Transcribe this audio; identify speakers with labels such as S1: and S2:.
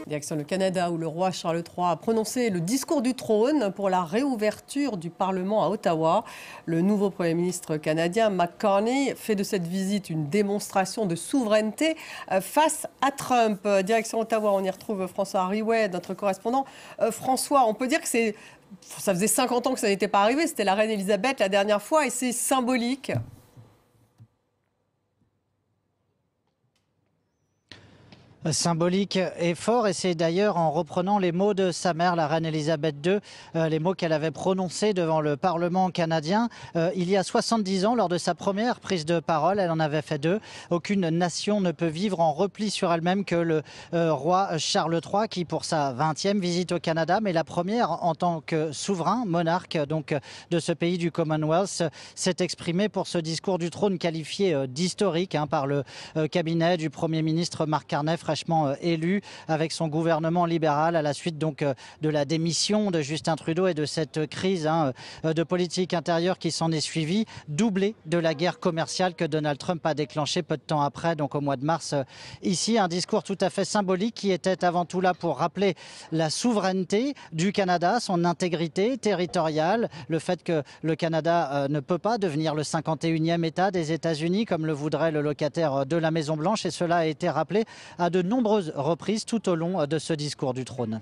S1: Direction le Canada où le roi Charles III a prononcé le discours du trône pour la réouverture du Parlement à Ottawa. Le nouveau Premier ministre canadien, Mark Carney, fait de cette visite une démonstration de souveraineté face à Trump. Direction Ottawa, on y retrouve François Riouet, notre correspondant. François, on peut dire que ça faisait 50 ans que ça n'était pas arrivé, c'était la reine Elisabeth la dernière fois et c'est symbolique.
S2: Symbolique et fort, et c'est d'ailleurs en reprenant les mots de sa mère, la reine Elisabeth II, les mots qu'elle avait prononcés devant le Parlement canadien il y a 70 ans lors de sa première prise de parole. Elle en avait fait deux. Aucune nation ne peut vivre en repli sur elle-même que le roi Charles III, qui pour sa 20e visite au Canada, mais la première en tant que souverain, monarque donc de ce pays du Commonwealth, s'est exprimé pour ce discours du trône qualifié d'historique par le cabinet du Premier ministre Mark Carney, fraîchement élu avec son gouvernement libéral à la suite donc de la démission de Justin Trudeau et de cette crise de politique intérieure qui s'en est suivie, doublée de la guerre commerciale que Donald Trump a déclenchée peu de temps après, donc au mois de mars. Ici, un discours tout à fait symbolique qui était avant tout là pour rappeler la souveraineté du Canada, son intégrité territoriale, le fait que le Canada ne peut pas devenir le 51e État des États-Unis comme le voudrait le locataire de la Maison-Blanche, et cela a été rappelé à de nombreuses reprises tout au long de ce discours du trône.